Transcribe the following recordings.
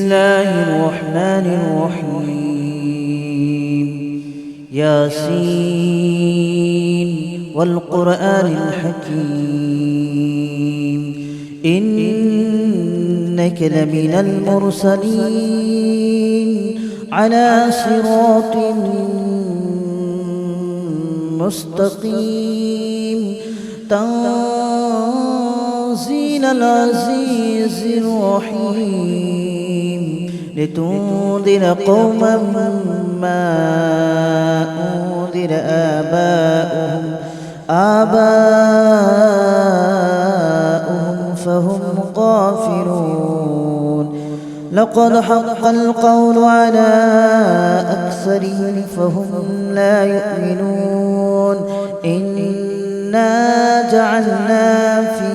الله الرحمن الرحيم. ياسين والقرآن الحكيم إنك لمن المرسلين على صراط مستقيم تنزيل العزيز الرحيم لتنذر قوما ما أنذر آباؤهم فهم غافلون. لقد حق القول على أكثرهم فهم لا يؤمنون. إنا جعلنا في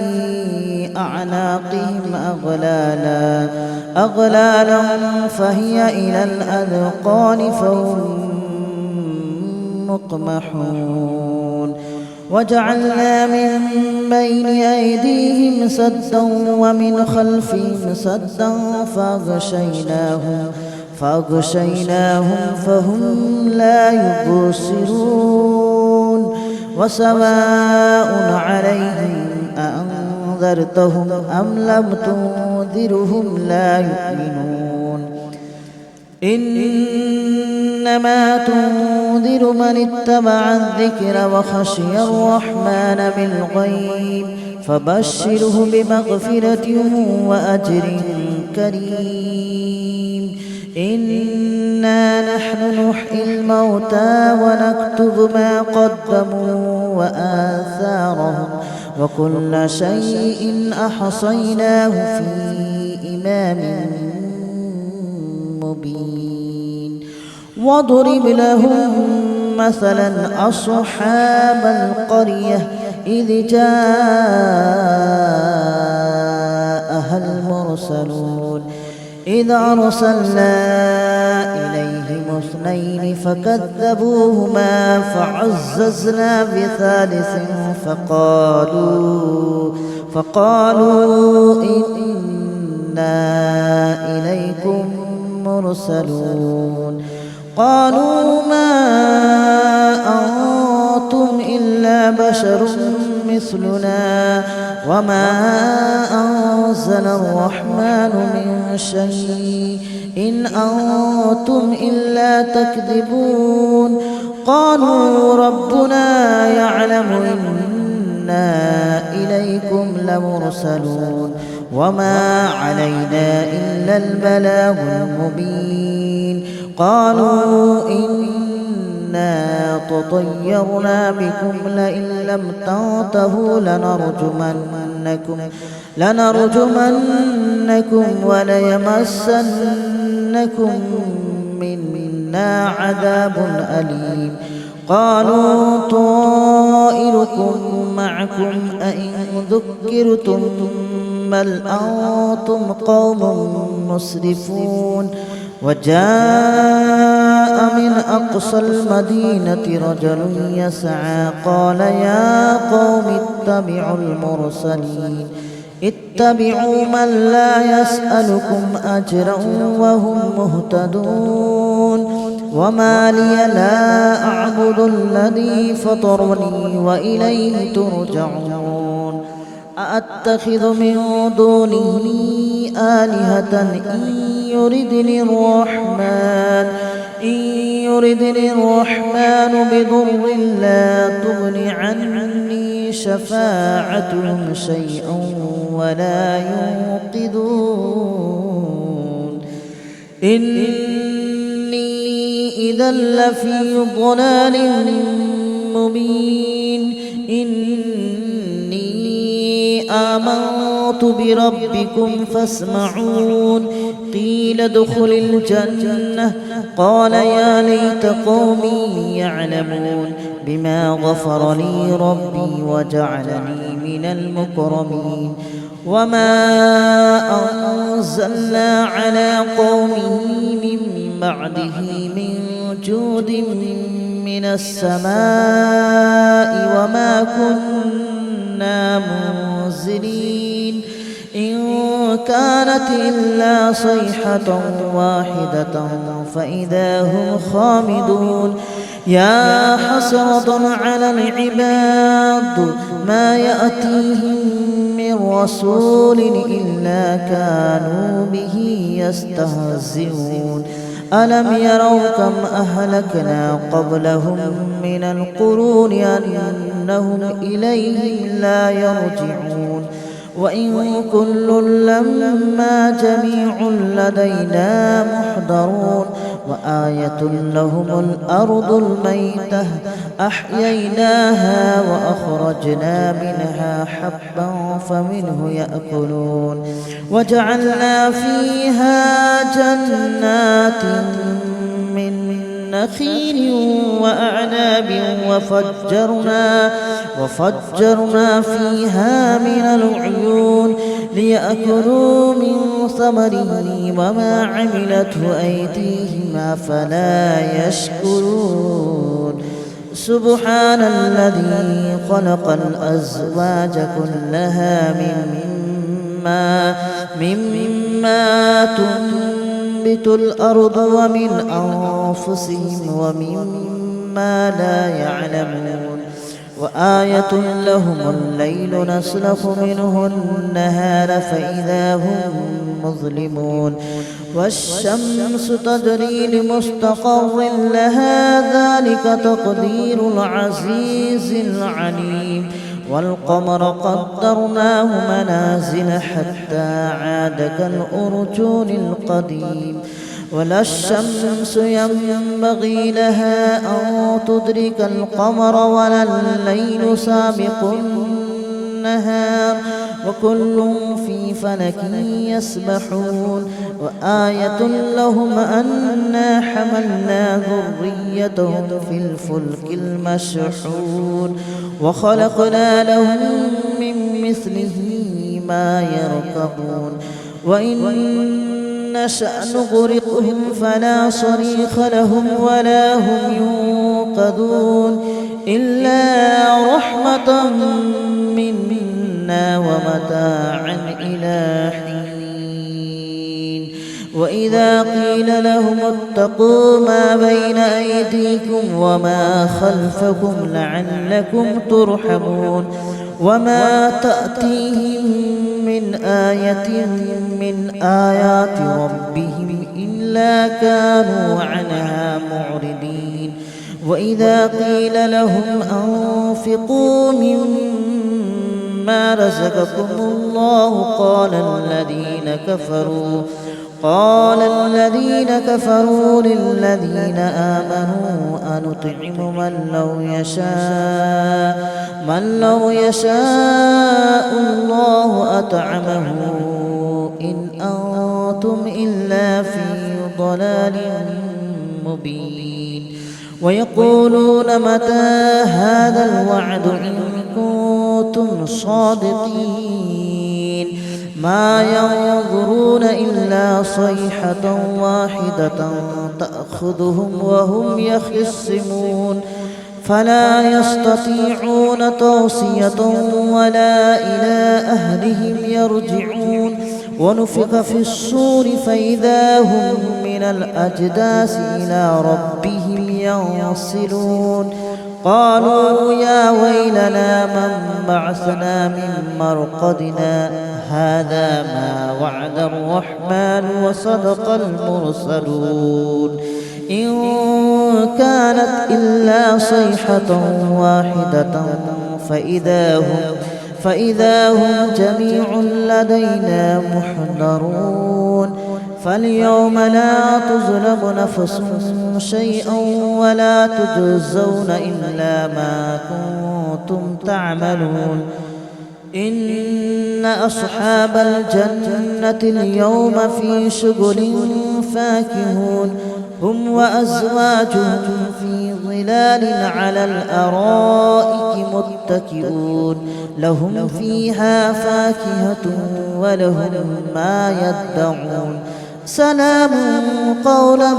أعناقهم أغلالا فهي إلى الأذقان فهم مقمحون. وجعلنا من بين أيديهم سدا ومن خلفهم سدا فأغشيناهم فهم لا يبصرون. وسواء عليهم أأنذرتهم أم لم تنذرهم لا يؤمنون. إنما تنذر من اتبع الذكر وخشي الرحمن بالغيب فبشره بمغفرة وأجر كريم. إنا نحن نحيي الموتى ونكتب ما قدموا وآثارهم وكل شيء أحصيناه في إمام مبين. واضرب لهم مثلا أصحاب القرية إذ جاءها المرسلون إذ أرسلنا إليهم اثنين فكذبوهما فعززنا بثالث فقالوا إنا إليكم مرسلون. قالوا ما أنتم إلا بشر مثلنا وما أنزل الرحمن من شيء إن أنتم إلا تكذبون. قالوا ربنا يعلم إنا إليكم لمرسلون وما علينا إلا البلاغ المبين. قالوا إنا تطيرنا بكم لئن لم تنتهوا لنرجمنكم وليمسنكم منا عذاب أليم. قالوا طائركم معكم أئن ذكرتم بل أنتم قوم مسرفون. وجاء من أقصى المدينة رجل يسعى قال يا قوم اتبعوا من لا يسألكم أجرا وهم مهتدون. وما لي لا أعبد الذي فطرني وإليه ترجعون. أأتخذ من دونه آلهة إن يردني الرحمن بضر لا تغن عني شفاعتهم شيئا ولا ينقذون. إني إذا لفي ضلال مبين. إني آمنت بربكم فاسمعون. قيل ادخل الجنة قال يا ليت قومي يعلمون بما غفر لي ربي وجعلني من المكرمين. وما أنزلنا على قومه من بعده من جود من السماء وما كنا منزلين. إن كانت إلا صيحة واحدة فإذا هم خامدون يا حسرة على العباد ما يأتيهم من رسول إلا كانوا به يستهزئون ألم يروا كم أهلكنا قبلهم من القرون أنهم إليهم لا يرجعون وإن كل لما جميع لدينا محضرون وآية لهم الأرض الميتة أحييناها وأخرجنا منها حبا فمنه يأكلون وجعلنا فيها جنات من نخيل وأعناب وفجرنا فيها من العيون ليأكلوا من ثمره وما عملته أيديهم أفلا يشكرون سبحان الذي خلق الأزواج كلها مما تنبت الأرض ومن أنفسهم ومما لا يعلمون وآية لهم الليل نسلخ منه النهار فإذا هم مظلمون والشمس تجري لمستقر لها ذلك تقدير العزيز العليم والقمر قدرناه منازل حتى عاد كالأرجون القديم ولا الشمس ينبغي لها أن تدرك القمر ولا الليل سابق النهار وكل في فلك يسبحون وآية لهم أنا حملنا ذريتهم في الفلك المشحون وخلقنا لهم من مثله ما يركبون وإن نشأ نغرقهم فلا صريخ لهم ولا هم ينقذون إلا رحمة منا ومتاعا إلى حين وإذا قيل لهم اتقوا ما بين أيديكم وما خلفكم لعلكم ترحمون وما تأتيهم من آية من آيات ربهم إلا كانوا عنها معرضين وإذا قيل لهم أنفقوا مما رزقكم الله قال الذين كفروا للذين آمنوا أنطعم من لو يشاء الله أطعمه إن أنتم إلا في ضلال مبين ويقولون متى هذا الوعد إن كنتم صادقين ما ينظرون إلا صيحة واحدة تأخذهم وهم يخصمون فلا يستطيعون توصية ولا إلى أهلهم يرجعون ونفخ في الصور فإذا هم من الأجداث إلى ربهم ينسلون قالوا يا ويلنا من بعثنا من مرقدنا هذا ما وعد الرحمن وصدق المرسلون إن كانت إلا صيحة واحدة فإذا هم جميع لدينا محضرون فاليوم لا تظلم نفس شيئا ولا تجزون إلا ما كنتم تعملون إن أصحاب الجنة اليوم في شغل فاكهون هم وأزواجهم في ظلال على الأرائك متكئون لهم فيها فاكهة ولهم ما يدعون سلام قولا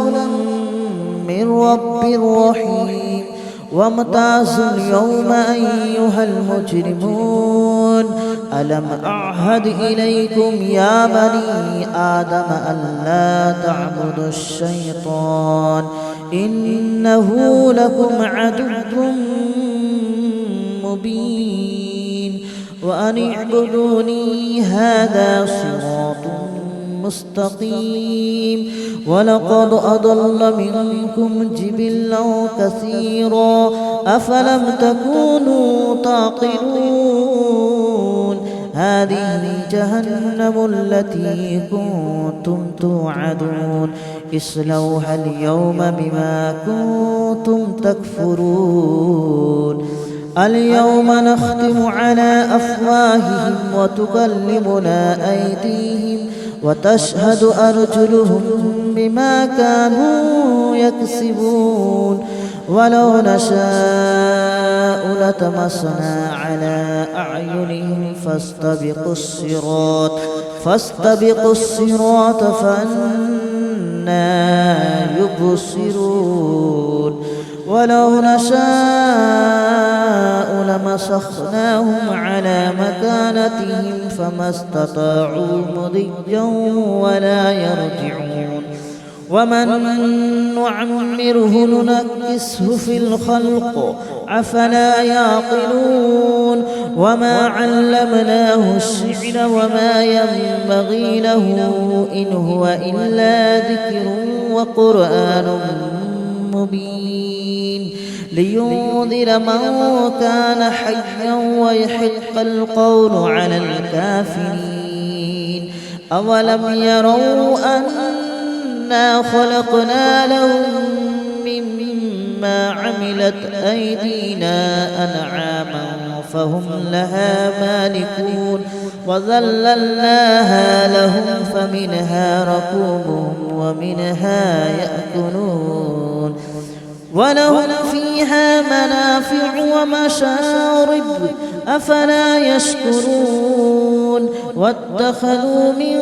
من رب رحيم وامتازوا اليوم أيها المجرمون ألم أعهد إليكم يا بني آدم ألا تعبدوا الشيطان إنه لكم عدو مبين وأن اعبدوني هذا صراط مستقيم ولقد أضل منكم جبلا كثيرا أفلم تكونوا تعقلون هذه جهنم التي كنتم توعدون اصلوها اليوم بما كنتم تكفرون اليوم نختم على أفواههم وتكلمنا أيديهم وتشهد أرجلهم بما كانوا يكسبون ولو نشاء لطمسنا على أعينهم فاستبقوا الصراط فأنى يبصرون ولو نشاء لمسخناهم على مكانتهم فما استطاعوا مضيا ولا يرجعون ومن نعمره ننكسه في الخلق أفلا يعقلون وما علمناه الشعر وما ينبغي له إن هو إلا ذكر وقرآن مبين لينذر من كان حيا ويحق القول على الكافرين أولم يروا أنا خلقنا لهم مما عملت أيدينا أنعاما فهم لها مالكون وذللناها لهم فمنها ركوبهم ومنها يأكلون ولهم فيها منافع ومشارب أفلا يشكرون واتخذوا من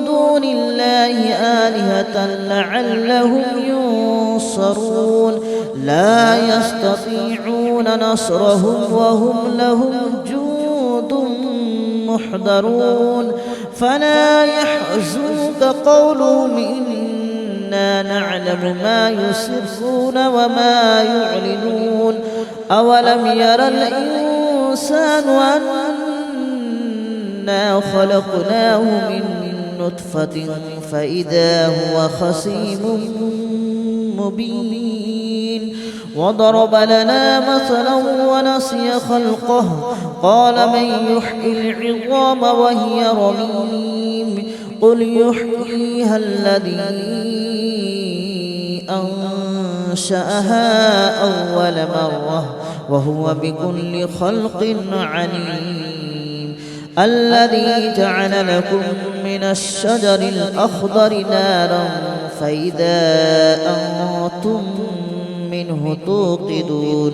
دون الله آلهة لعلهم ينصرون لا يستطيعون نصرهم وهم لهم جند محضرون فلا يحزنك قولهم إنا نعلم ما يسرون وما يعلنون أولم ير الإنسان أنا خلقناه من نطفة فإذا هو خصيم مبين وضرب لنا مثلا ونسي خلقه قال من يحيي العظام وهي رميم قل يحييها الذي أنشأها أول مرة وهو بكل خلق عليم الذي جعل لكم من الشجر الأخضر نارا فإذا أنتم منه توقدون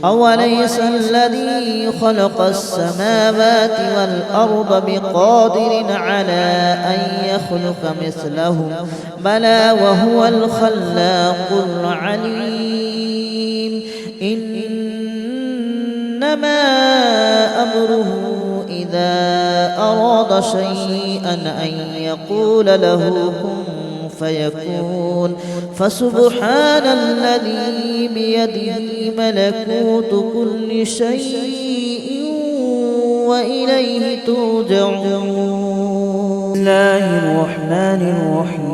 أوليس الذي خلق السماوات والأرض بقادر على أن يخلق مثلهم بلى وهو الخلاق العليم إنما أمره إذا أراد شيئا أن يقول له كن فيكون فسبحان الذي بيده ملكوت كل شيء وإليه ترجعون. بسم الله الرحمن الرحيم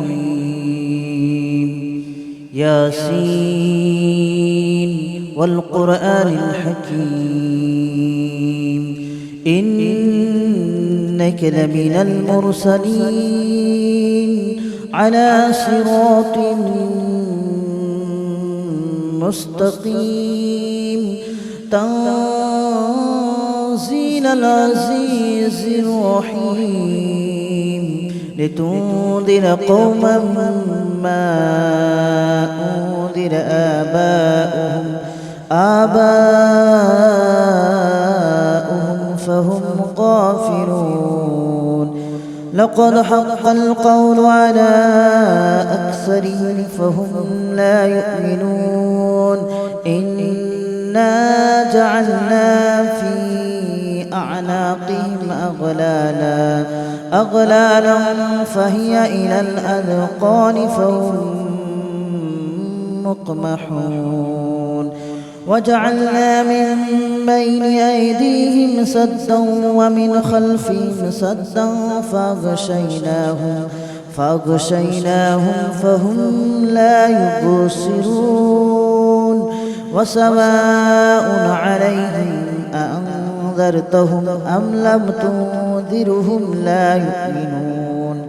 ياسين والقرآن الحكيم إنك لمن المرسلين على صراط مستقيم تنزيل العزيز الرحيم لتنذر قوما ما أنذر آباؤهم فهم غافلون لقد حق القول على أكثرهم فهم لا يؤمنون إنا جعلنا في أعناقهم أغلالا فهي إلى الأذقان فهم مقمحون وجعلنا من بين أيديهم سدا ومن خلفهم سدا فأغشيناهم فهم لا يبصرون وسواء عليهم أأنذرتهم أم لم تنذرهم لا يؤمنون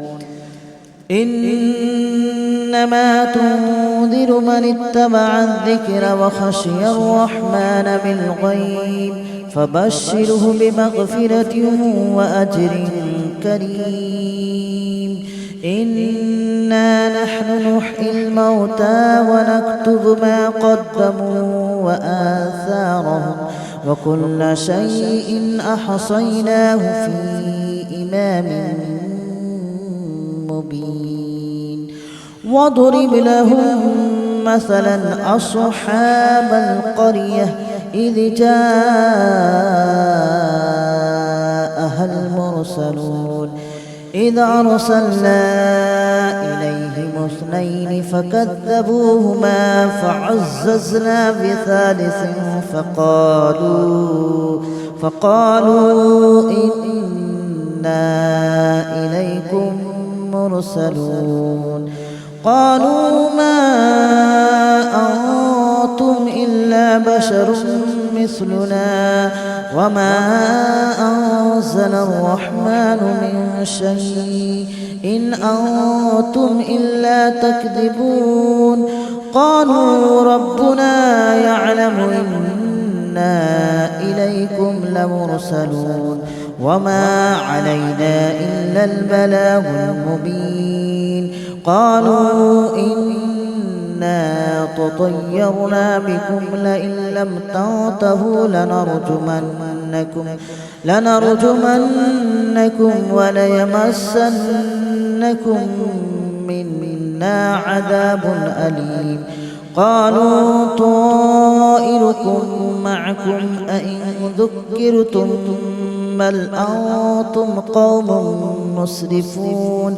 إنما تنذر من اتبع الذكر وخشي الرحمن بالغيب فبشره بمغفرة وأجر كريم إنا نحن نحيي الموتى ونكتب ما قدموا وآثارهم وكل شيء أحصيناه في إمام مبين واضرب لهم مثلا أصحاب القرية إذ جاءها المرسلون إذ أرسلنا إليهم اثنين فكذبوهما فعززنا بثالث فقالوا إنا إليكم مرسلون قالوا ما أنتم إلا بشر مثلنا وما أنزل الرحمن من شيء إن أنتم إلا تكذبون قالوا ربنا يعلم إنا إليكم لمرسلون وما علينا إلا البلاغ المبين قالوا إنا تطيرنا بكم لئن لم تنتهوا لنرجمنكم وليمسنكم منا عذاب أليم قالوا طائركم معكم أئن ذكرتم بل أنتم قوم مسرفون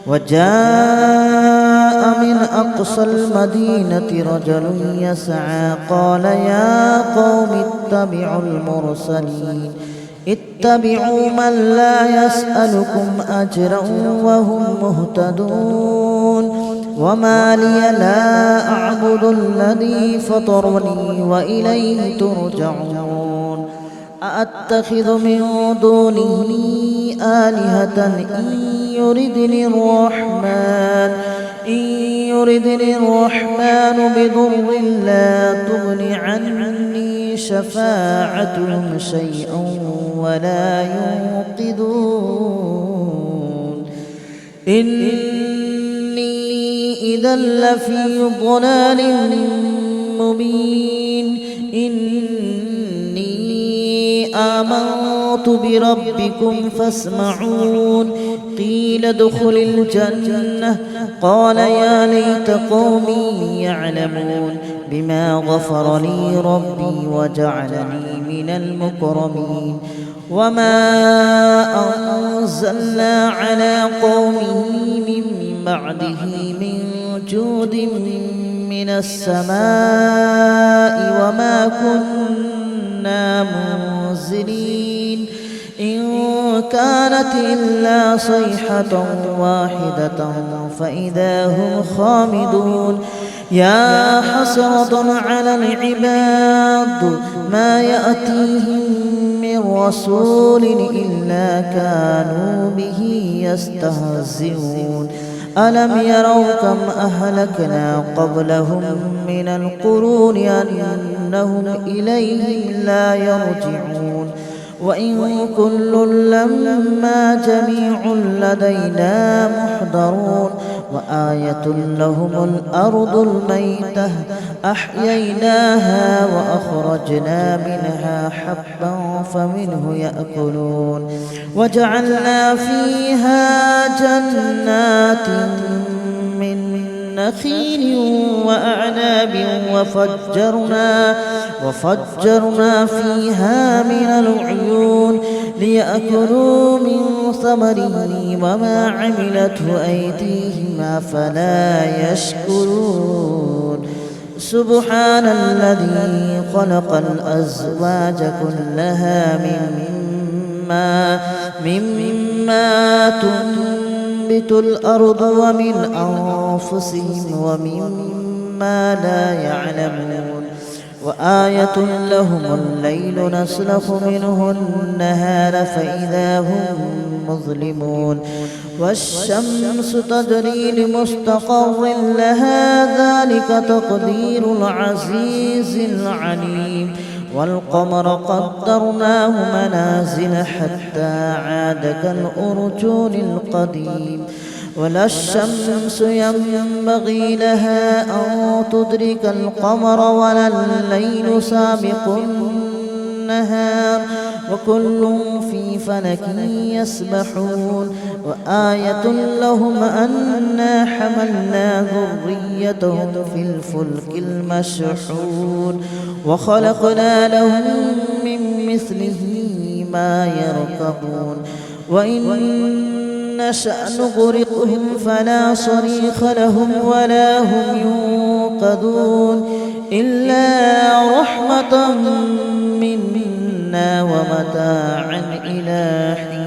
وجاء من أقصى المدينة رجل يسعى قال يا قوم اتبعوا من لا يسألكم أجرا وهم مهتدون وما لي لا أعبد الذي فطرني وإليه ترجعون أأتخذ من دونه آلهة إن يردني الرحمن بضر لا تغن عني شفاعتهم شيئا ولا ينقذون إني إذا لفي ضلال مبين آمنت بربكم فاسمعون قيل ادخل الجنة قال يا ليت قومي يعلمون بما غفر لي ربي وجعلني من المكرمين وما أنزلنا على قومه من بعده من جود من السماء وما كنا منزلين إن كانت إلا صيحة واحدة فإذا هم خامدون يا حسرة على العباد ما يأتيهم من رسول إلا كانوا به يستهزئون ألم يروا كم أهلكنا قبلهم من القرون أنهم إليهم لا يرجعون وإن كل لما جميع لدينا محضرون وآية لهم الأرض الميتة أحييناها وأخرجنا منها حبا فمنه يأكلون وجعلنا فيها جنات من نخيل وأعناب وفجرنا فيها من العيون ليأكلوا من ثمره وما عملته أيديهم أفلا يشكرون سبحان الذي خلق الأزواج كلها مما تنبت الأرض ومن أنفسهم ومما لا يعلمون وآية لهم الليل نسلخ منه النهار فإذا هم مظلمون والشمس تجري لمستقر لها ذلك تقدير العزيز العليم والقمر قدرناه منازل حتى عاد كالأرجون القديم ولا الشمس ينبغي لها أن تدرك القمر ولا الليل سابق النهار وكل في فلك يسبحون وآية لهم أنا حملنا ذريتهم في الفلك المشحون وخلقنا لهم من مثله ما يركبون وإن نشأ نغرقهم فلا صريخ لهم ولا هم ينقذون إلا رحمة منا ومتاعا إلى حين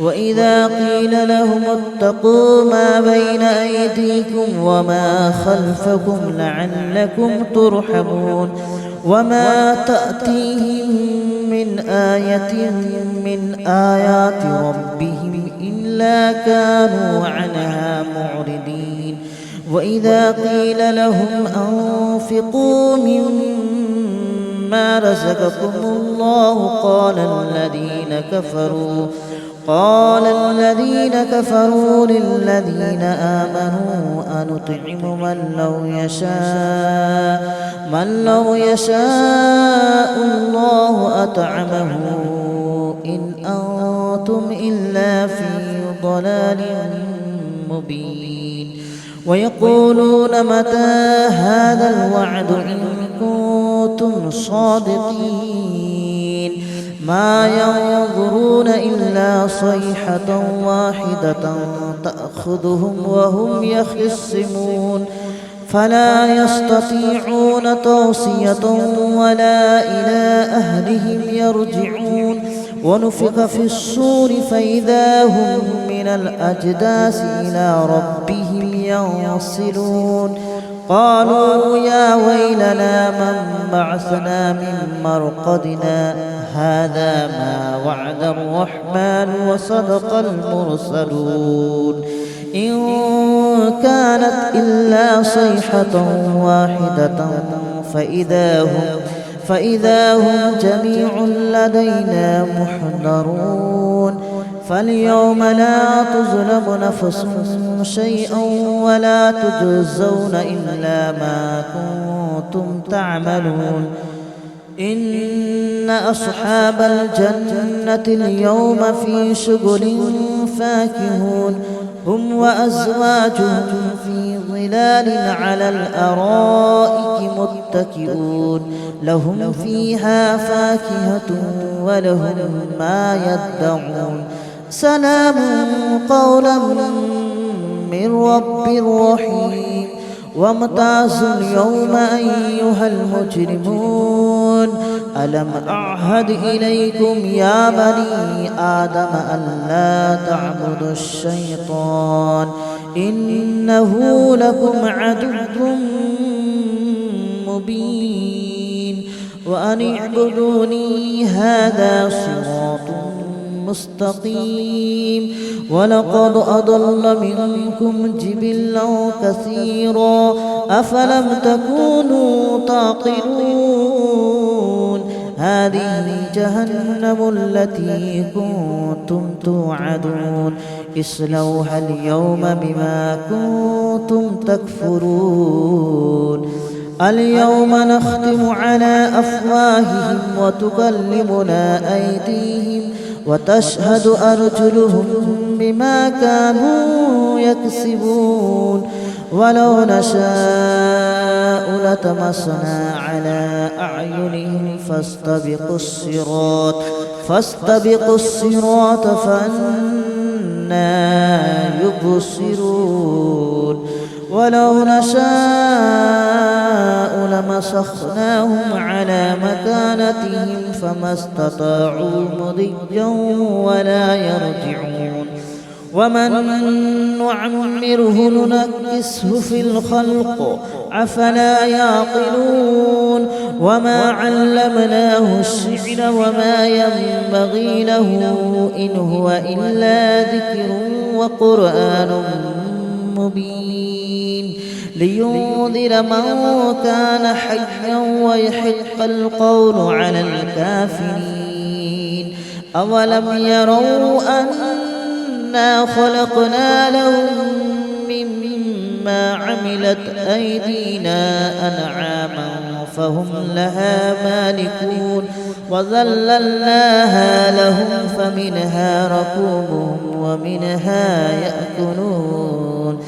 وإذا قيل لهم اتقوا ما بين أيديكم وما خلفكم لعلكم ترحمون وما تأتيهم من آية من آيات ربهم إلا كانوا عنها معرضين وإذا قيل لهم أنفقوا مما رزقكم الله قال الذين كفروا للذين آمنوا أنطعم من لو يشاء الله أطعمه إن أنتم إلا في ضلال مبين ويقولون متى هذا الوعد إن كنتم صادقين ما ينظرون إلا صيحة واحدة تأخذهم وهم يخصمون فلا يستطيعون توصية ولا إلى أهلهم يرجعون ونفخ في الصور فإذا هم من الأجداث إلى ربهم ينصلون قالوا يا ويلنا من بعثنا من مرقدنا هذا ما وعد الرحمن وصدق المرسلون إن كانت إلا صيحة واحدة فإذا هم جميع لدينا محضرون فاليوم لا تظلم نفس شيئا ولا تجزون إلا ما كنتم تعملون إن أصحاب الجنة اليوم في شغل فاكهون هم وأزواجهم في ظلال على الأرائك متكئون لهم فيها فاكهة ولهم ما يدعون سلام قولا من رب رحيم وامتازوا اليوم أيها المجرمون ألم أعهد إليكم يا بني آدم ألا تعبدوا الشيطان إنه لكم عدو مبين وأن اعبدوني هذا صراط مستقيم ولقد أضل منكم جبلا كثيرا أفلم تكونوا تعقلون هذه جهنم التي كنتم توعدون اصلوها اليوم بما كنتم تكفرون اليوم نختم على أفواههم وتكلمنا أيديهم وتشهد أرجلهم بما كانوا يكسبون ولو نشاء لطمسنا على أعينهم فاستبقوا الصراط فأنى يبصرون ولو نشاء لمسخناهم على مكانتهم فما استطاعوا مضيا ولا يرجعون ومن نعمره ننكسه في الخلق أفلا يعقلون وما علمناه الشعر وما ينبغي له إن هو إلا ذكر وقرآن مبين لينذر من كان حيا ويحق القول على الكافرين أولم يروا أنا خلقنا لهم مما عملت أيدينا أنعاما فهم لها مالكون وذللناها لهم فمنها ركوبهم ومنها يأكلون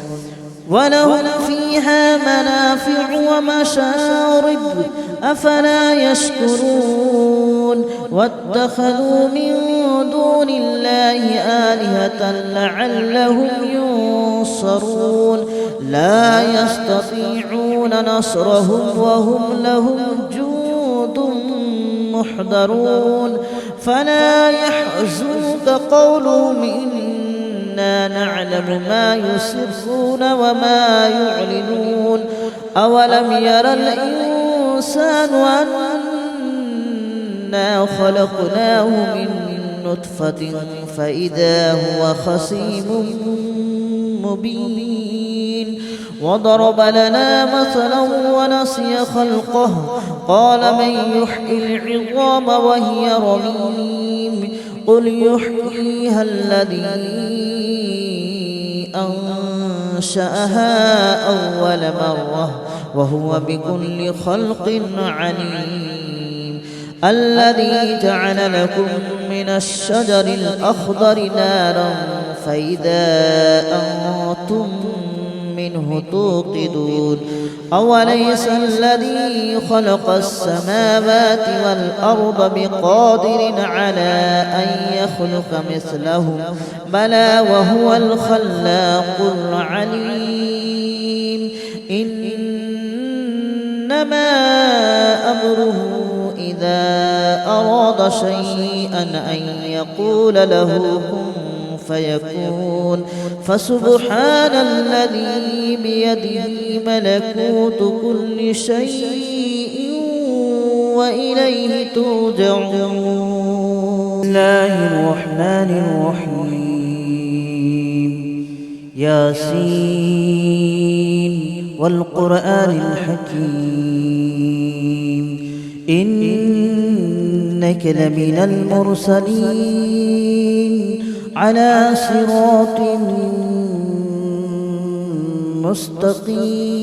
ولهم فيها منافع ومشارب أفلا يشكرون واتخذوا من دون الله آلهة لعلهم ينصرون لا يستطيعون نصرهم وهم لهم جند محضرون فلا يحزنك قولهم إنا نعلم ما يسرون وما يعلنون أولم ير الإنسان أنا خلقناه من نطفة فإذا هو خصيم مبين وضرب لنا مثلا ونسي خلقه قال من يحيي العظام وهي رميم قل يحييها الذي أنشأها أول مرة وهو بكل خلق عليم الذي جعل لكم من الشجر الأخضر نارا فإذا أنتم منه توقدون أوليس الذي خلق السماوات والأرض بقادر على أن يخلق مثلهم بلى وهو الخلاق العليم إنما أمره إذا أراد شيئا أن يقول له كن فيكون فسبحان الذي بيده ملكوت كل شيء وإليه ترجعون. بسم الله الرحمن الرحيم ياسين والقرآن الحكيم إنك لمن المرسلين على صراط مستقيم.